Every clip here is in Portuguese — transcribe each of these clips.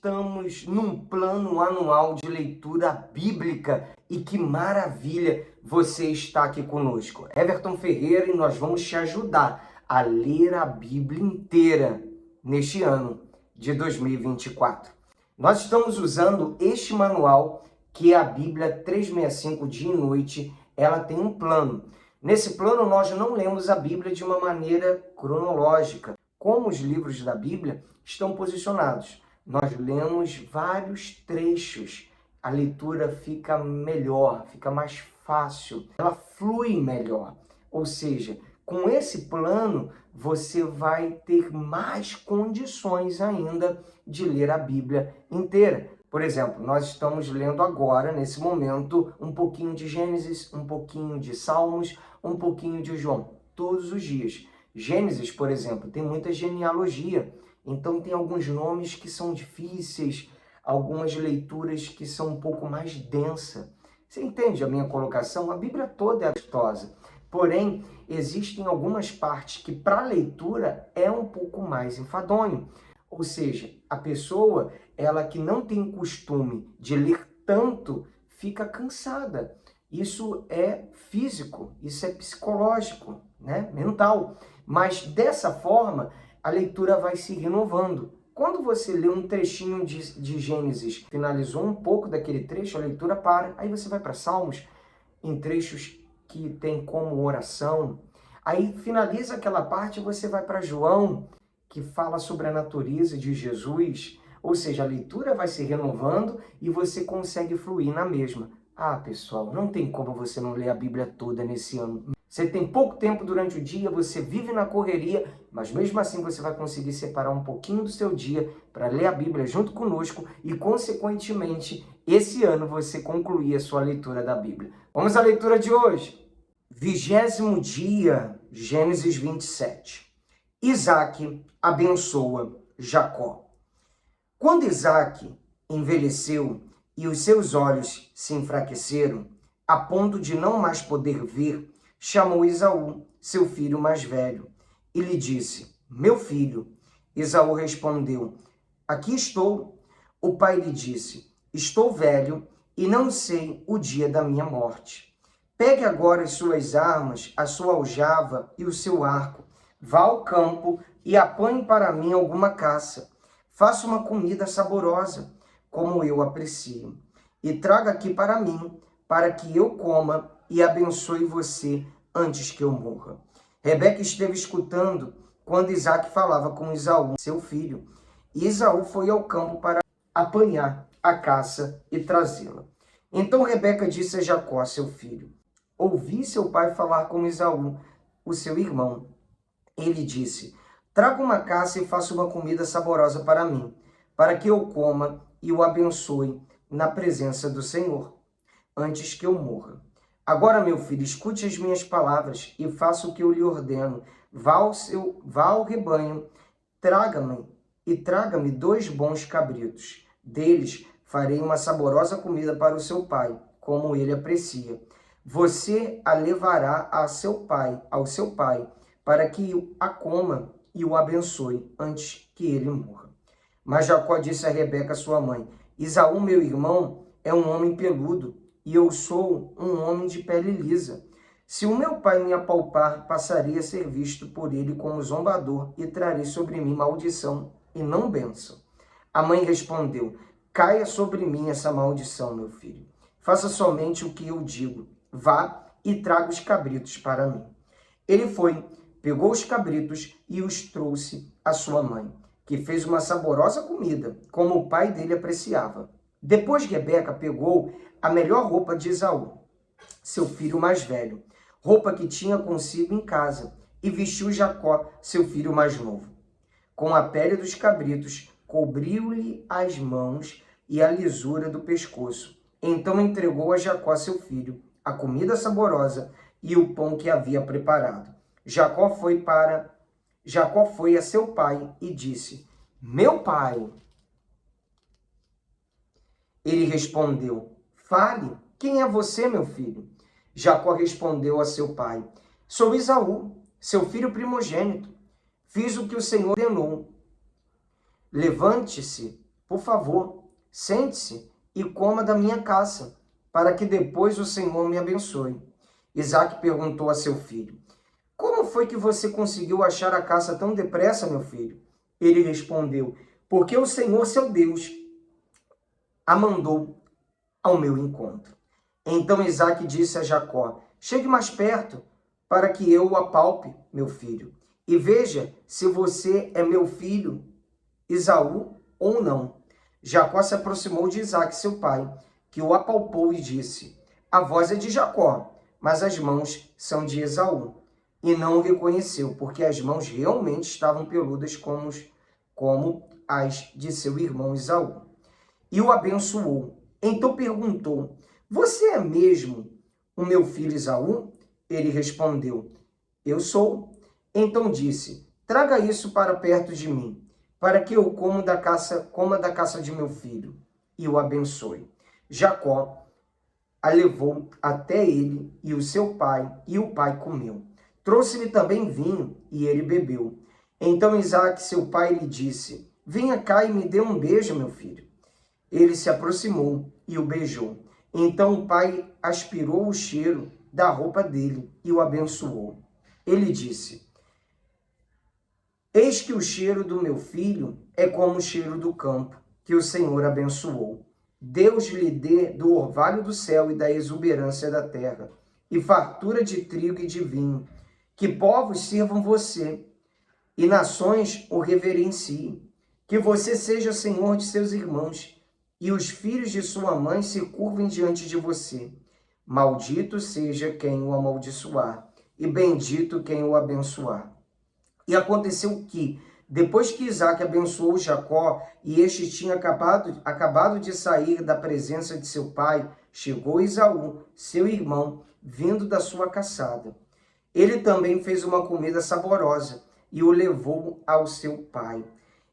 estamos num plano anual de leitura bíblica e que maravilha você está aqui conosco. Everton Ferreira e nós vamos te ajudar a ler a Bíblia inteira neste ano de 2024. Nós estamos usando este manual que é a Bíblia 365 Dia e Noite. Ela tem um plano. Nesse plano nós não lemos a Bíblia de uma maneira cronológica, como os livros da Bíblia estão posicionados. Nós lemos vários trechos, a leitura fica melhor, fica mais fácil, ela flui melhor. Ou seja, com esse plano, você vai ter mais condições ainda de ler a Bíblia inteira. Por exemplo, nós estamos lendo agora, nesse momento, um pouquinho de Gênesis, um pouquinho de Salmos, um pouquinho de João, todos os dias. Gênesis, por exemplo, tem muita genealogia, então tem alguns nomes que são difíceis, algumas leituras que são um pouco mais densa. Você entende a minha colocação? A Bíblia toda é gostosa, porém, existem algumas partes que para a leitura é um pouco mais enfadonho. Ou seja, a pessoa, ela que não tem costume de ler tanto, fica cansada. Isso é físico, isso é psicológico, né? Mental. Mas dessa forma, a leitura vai se renovando. Quando você lê um trechinho de Gênesis, finalizou um pouco daquele trecho, a leitura para, aí você vai para Salmos, em trechos que tem como oração, aí finaliza aquela parte e você vai para João, que fala sobre a natureza de Jesus, ou seja, a leitura vai se renovando e você consegue fluir na mesma. Ah, pessoal, não tem como você não ler a Bíblia toda nesse ano. Você tem pouco tempo durante o dia, você vive na correria, mas mesmo assim você vai conseguir separar um pouquinho do seu dia para ler a Bíblia junto conosco e, consequentemente, esse ano você concluir a sua leitura da Bíblia. Vamos à leitura de hoje. 20º dia, Gênesis 27. Isaque abençoa Jacó. Quando Isaque envelheceu e os seus olhos se enfraqueceram, a ponto de não mais poder ver, chamou Esaú, seu filho mais velho, e lhe disse: Meu filho. Esaú respondeu: Aqui estou. O pai lhe disse: Estou velho e não sei o dia da minha morte. Pegue agora as suas armas, a sua aljava e o seu arco. Vá ao campo e apanhe para mim alguma caça. Faça uma comida saborosa, como eu aprecio. E traga aqui para mim, para que eu coma e abençoe você antes que eu morra. Rebeca esteve escutando quando Isaque falava com Esaú, seu filho. E Esaú foi ao campo para apanhar a caça e trazê-la. Então Rebeca disse a Jacó, seu filho: Ouvi seu pai falar com Esaú, o seu irmão. Ele disse: Traga uma caça e faça uma comida saborosa para mim, para que eu coma e o abençoe na presença do Senhor, antes que eu morra. Agora, meu filho, escute as minhas palavras e faça o que eu lhe ordeno. Vá ao rebanho, traga-me 2 bons cabritos. Deles farei uma saborosa comida para o seu pai, como ele aprecia. Você a levará ao seu pai, para que a coma e o abençoe antes que ele morra. Mas Jacó disse a Rebeca, sua mãe: Esaú, meu irmão, é um homem peludo, e eu sou um homem de pele lisa. Se o meu pai me apalpar, passarei a ser visto por ele como zombador, e trarei sobre mim maldição e não bênção. A mãe respondeu: Caia sobre mim essa maldição, meu filho. Faça somente o que eu digo. Vá e traga os cabritos para mim. Ele foi, pegou os cabritos e os trouxe à sua mãe, que fez uma saborosa comida, como o pai dele apreciava. Depois Rebeca pegou a melhor roupa de Esaú, seu filho mais velho, roupa que tinha consigo em casa, e vestiu Jacó, seu filho mais novo. Com a pele dos cabritos, cobriu-lhe as mãos e a lisura do pescoço. Então entregou a Jacó, seu filho, a comida saborosa e o pão que havia preparado. Jacó foi a seu pai e disse: Meu pai. Ele respondeu: Fale, quem é você, meu filho? Jacó respondeu a seu pai: Sou Esaú, seu filho primogênito. Fiz o que o Senhor ordenou. Levante-se, por favor, sente-se e coma da minha caça, para que depois o Senhor me abençoe. Isaque perguntou a seu filho: como foi que você conseguiu achar a caça tão depressa, meu filho? Ele respondeu: porque o Senhor, seu Deus, a mandou ao meu encontro. Então Isaque disse a Jacó: chegue mais perto, para que eu o apalpe, meu filho, e veja se você é meu filho Esaú ou não. Jacó se aproximou de Isaque, seu pai, que o apalpou e disse: a voz é de Jacó, mas as mãos são de Esaú. E não o reconheceu, porque as mãos realmente estavam peludas como as de seu irmão Esaú. E o abençoou. Então perguntou: você é mesmo o meu filho Esaú? Ele respondeu: eu sou. Então disse: traga isso para perto de mim, para que eu coma da caça de meu filho, e o abençoe. Jacó a levou até ele e o seu pai, e o pai comeu. Trouxe-lhe também vinho, e ele bebeu. Então Isaque, seu pai, lhe disse: venha cá e me dê um beijo, meu filho. Ele se aproximou e o beijou. Então o pai aspirou o cheiro da roupa dele e o abençoou. Ele disse: eis que o cheiro do meu filho é como o cheiro do campo, que o Senhor abençoou. Deus lhe dê do orvalho do céu e da exuberância da terra, e fartura de trigo e de vinho. Que povos sirvam você, e nações o reverenciem. Que você seja senhor de seus irmãos, e os filhos de sua mãe se curvem diante de você. Maldito seja quem o amaldiçoar, e bendito quem o abençoar. E aconteceu que, depois que Isaque abençoou Jacó, e este tinha acabado de sair da presença de seu pai, chegou Esaú, seu irmão, vindo da sua caçada. Ele também fez uma comida saborosa, e o levou ao seu pai.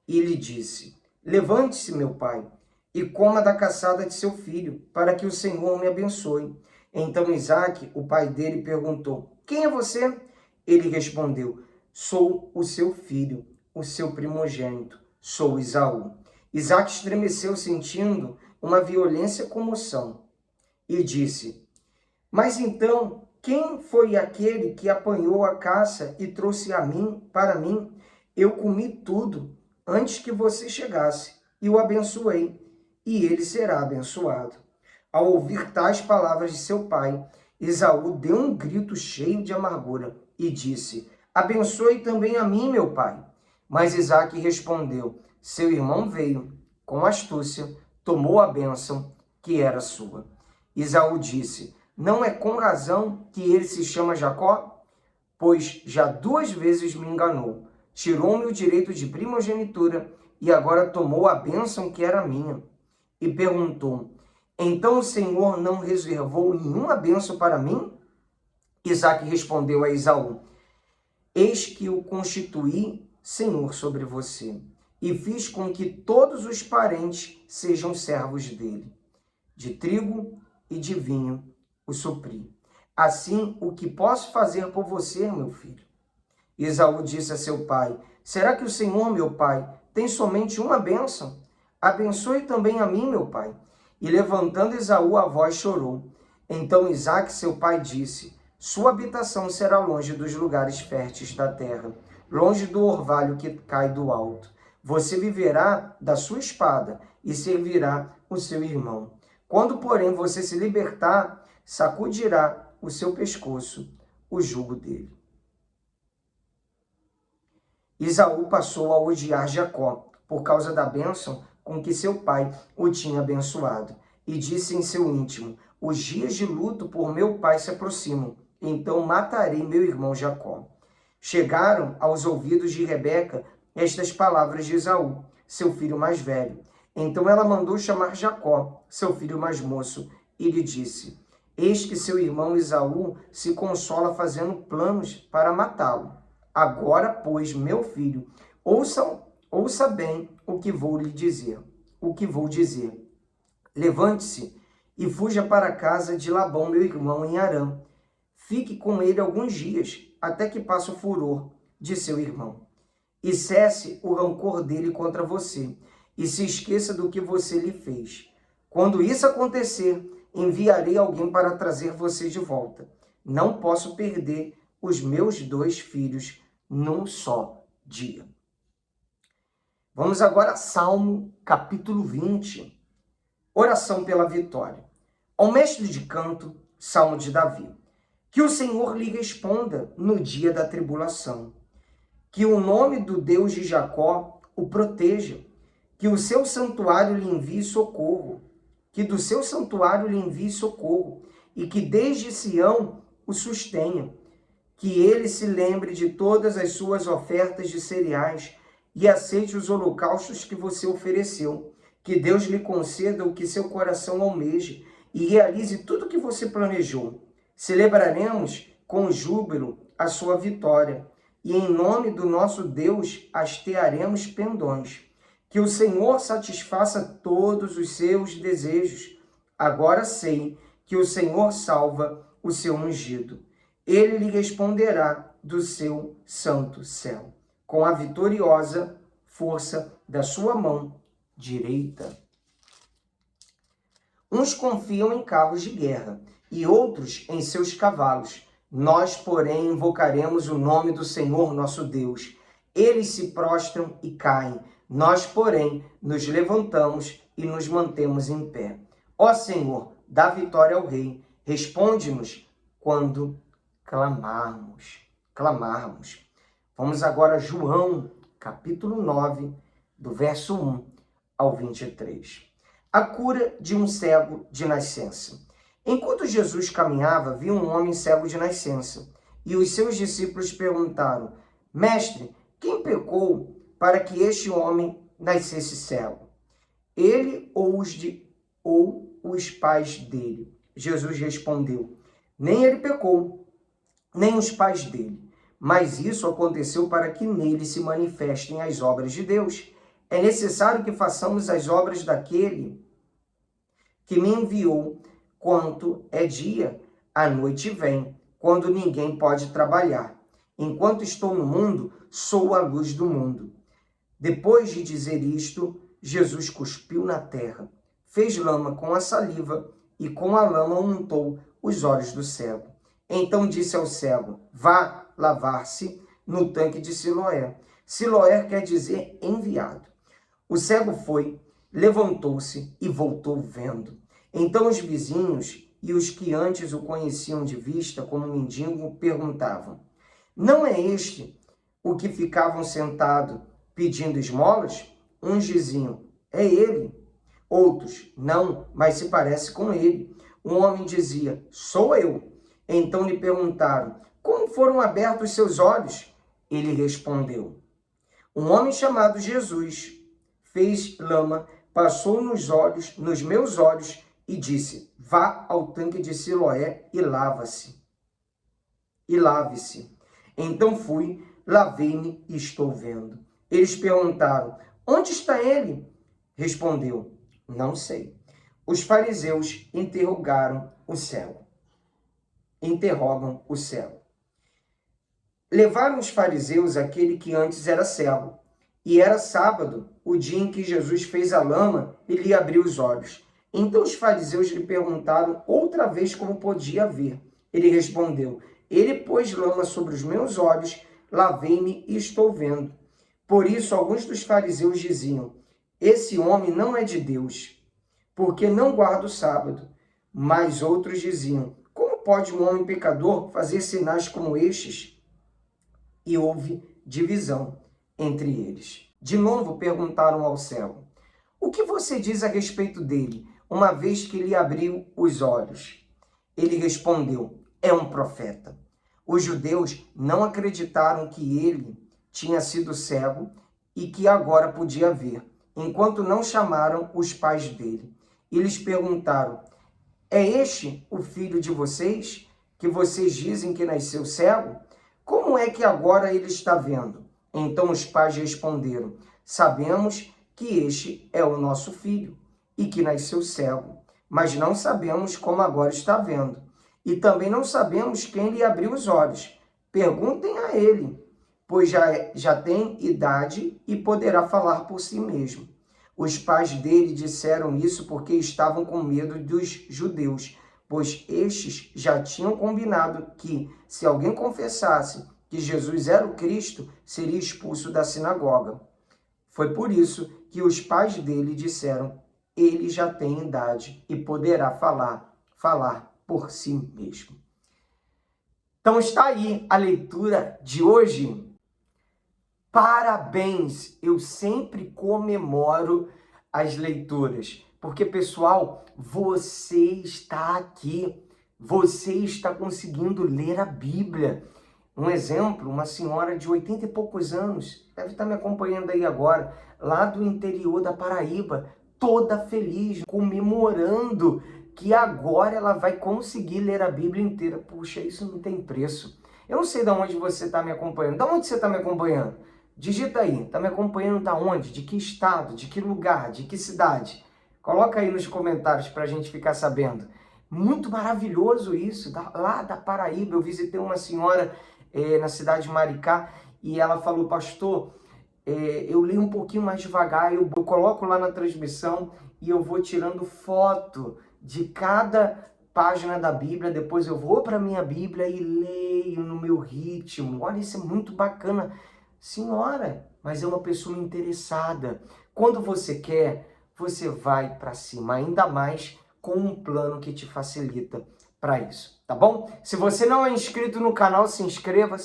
E lhe disse: levante-se, meu pai, e coma da caçada de seu filho, para que o Senhor me abençoe. Então Isaque, o pai dele, perguntou: quem é você? Ele respondeu: sou o seu filho, o seu primogênito, sou Esaú. Isaque estremeceu, sentindo uma violência comoção, e disse: mas então, quem foi aquele que apanhou a caça e trouxe para mim? Eu comi tudo antes que você chegasse, e o abençoei, e ele será abençoado. Ao ouvir tais palavras de seu pai, Esaú deu um grito cheio de amargura e disse: abençoe também a mim, meu pai. Mas Isaque respondeu: seu irmão veio, com astúcia, tomou a bênção que era sua. Esaú disse: não é com razão que ele se chama Jacó? Pois já 2 vezes me enganou, tirou-me o direito de primogenitura e agora tomou a bênção que era minha. E perguntou: então o Senhor não reservou nenhuma bênção para mim? Isaque respondeu a Esaú: eis que o constituí senhor sobre você, e fiz com que todos os parentes sejam servos dele. De trigo e de vinho o supri. Assim, o que posso fazer por você, meu filho? Esaú disse a seu pai: será que o Senhor, meu pai, tem somente uma bênção? Abençoe também a mim, meu pai. E levantando Esaú a voz, chorou. Então Isaque, seu pai, disse: sua habitação será longe dos lugares férteis da terra, longe do orvalho que cai do alto. Você viverá da sua espada e servirá o seu irmão. Quando, porém, você se libertar, sacudirá o seu pescoço, o jugo dele. Esaú passou a odiar Jacó, por causa da bênção com que seu pai o tinha abençoado. E disse em seu íntimo: os dias de luto por meu pai se aproximam, então matarei meu irmão Jacó. Chegaram aos ouvidos de Rebeca estas palavras de Esaú, seu filho mais velho. Então ela mandou chamar Jacó, seu filho mais moço, e lhe disse: eis que seu irmão Esaú se consola fazendo planos para matá-lo. Agora, pois, meu filho, ouça bem o que vou lhe dizer. Levante-se e fuja para a casa de Labão, meu irmão, em Harã. Fique com ele alguns dias, até que passe o furor de seu irmão, e cesse o rancor dele contra você. e se esqueça do que você lhe fez. Quando isso acontecer, enviarei alguém para trazer você de volta. Não posso perder os meus 2 filhos num só dia. Vamos agora a Salmo capítulo 20. Oração pela vitória. Ao mestre de canto, Salmo de Davi. Que o Senhor lhe responda no dia da tribulação. Que o nome do Deus de Jacó o proteja. Que o seu santuário lhe envie socorro. Que do seu santuário lhe envie socorro. E que desde Sião o sustenha. Que ele se lembre de todas as suas ofertas de cereais e aceite os holocaustos que você ofereceu. Que Deus lhe conceda o que seu coração almeja e realize tudo o que você planejou. Celebraremos com júbilo a sua vitória e em nome do nosso Deus hastearemos pendões. Que o Senhor satisfaça todos os seus desejos. Agora sei que o Senhor salva o seu ungido. Ele lhe responderá do seu santo céu, com a vitoriosa força da sua mão direita. Uns confiam em carros de guerra e outros em seus cavalos. Nós, porém, invocaremos o nome do Senhor nosso Deus. Eles se prostram e caem. Nós, porém, nos levantamos e nos mantemos em pé. Ó Senhor, dá vitória ao Rei. Responde-nos quando clamarmos. Vamos agora a João, capítulo 9, do verso 1 ao 23. A cura de um cego de nascença. Enquanto Jesus caminhava, viu um homem cego de nascença. E os seus discípulos perguntaram: Mestre, quem pecou para que este homem nascesse cego? Ele ou os pais dele? Jesus respondeu: Nem ele pecou, nem os pais dele. Mas isso aconteceu para que nele se manifestem as obras de Deus. É necessário que façamos as obras daquele que me enviou quanto é dia. A noite vem, quando ninguém pode trabalhar. Enquanto estou no mundo, sou a luz do mundo. Depois de dizer isto, Jesus cuspiu na terra, fez lama com a saliva e com a lama untou os olhos do cego. Então disse ao cego: vá lavar-se no tanque de Siloé. Siloé quer dizer enviado. O cego foi, levantou-se e voltou vendo. Então os vizinhos e os que antes o conheciam de vista como mendigo perguntavam: não é este o que ficavam sentado pedindo esmolas? Uns diziam: é ele. Outros: não, mas se parece com ele. Um homem dizia: sou eu. Então lhe perguntaram: como foram abertos seus olhos? Ele respondeu: um homem chamado Jesus fez lama, passou nos meus olhos e disse: vá ao tanque de Siloé e lave-se. Então fui, lavei-me e estou vendo. Eles perguntaram: onde está ele? Respondeu: não sei. Os fariseus interrogam o cego. Levaram os fariseus aquele que antes era cego. E era sábado, o dia em que Jesus fez a lama e lhe abriu os olhos. Então os fariseus lhe perguntaram outra vez como podia ver. Ele respondeu: ele pôs lama sobre os meus olhos, lavei-me e estou vendo. Por isso alguns dos fariseus diziam: esse homem não é de Deus, porque não guarda o sábado. Mas outros diziam: como pode um homem pecador fazer sinais como estes? E houve divisão entre eles. De novo perguntaram ao cego: o que você diz a respeito dele, uma vez que lhe abriu os olhos? Ele respondeu: é um profeta. Os judeus não acreditaram que ele tinha sido cego e que agora podia ver, enquanto não chamaram os pais dele. E lhes perguntaram: é este o filho de vocês, que vocês dizem que nasceu cego? Como é que agora ele está vendo? Então os pais responderam: sabemos que este é o nosso filho e que nasceu cego, mas não sabemos como agora está vendo. E também não sabemos quem lhe abriu os olhos. Perguntem a ele, pois já tem idade e poderá falar por si mesmo. Os pais dele disseram isso porque estavam com medo dos judeus, pois estes já tinham combinado que, se alguém confessasse que Jesus era o Cristo, seria expulso da sinagoga. Foi por isso que os pais dele disseram: ele já tem idade e poderá falar por si mesmo. Então está aí a leitura de hoje. Parabéns! Eu sempre comemoro as leituras, porque, pessoal, você está aqui, você está conseguindo ler a Bíblia. Um exemplo, uma senhora de 80 e poucos anos, deve estar me acompanhando aí agora, lá do interior da Paraíba, toda feliz, comemorando que agora ela vai conseguir ler a Bíblia inteira. Puxa, isso não tem preço. Eu não sei de onde você está me acompanhando. De onde você está me acompanhando? Digita aí, está me acompanhando da onde? De que estado? De que lugar? De que cidade? Coloca aí nos comentários para a gente ficar sabendo. Muito maravilhoso isso, lá da Paraíba. Eu visitei uma senhora na cidade de Maricá e ela falou: pastor, eu leio um pouquinho mais devagar, eu coloco lá na transmissão e eu vou tirando foto de cada página da Bíblia, depois eu vou para a minha Bíblia e leio no meu ritmo. Olha, isso é muito bacana. Senhora, mas é uma pessoa interessada. Quando você quer, você vai para cima, ainda mais com um plano que te facilita para isso, tá bom? Se você não é inscrito no canal, se inscreva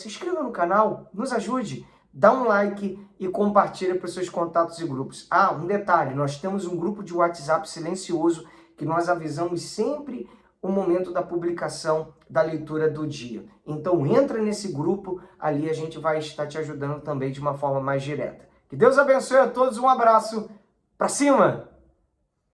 no canal, nos ajude, dá um like e compartilha para os seus contatos e grupos. Ah, um detalhe, nós temos um grupo de WhatsApp silencioso que nós avisamos sempre o momento da publicação da leitura do dia. Então entra nesse grupo, ali a gente vai estar te ajudando também de uma forma mais direta. Que Deus abençoe a todos, um abraço, para cima!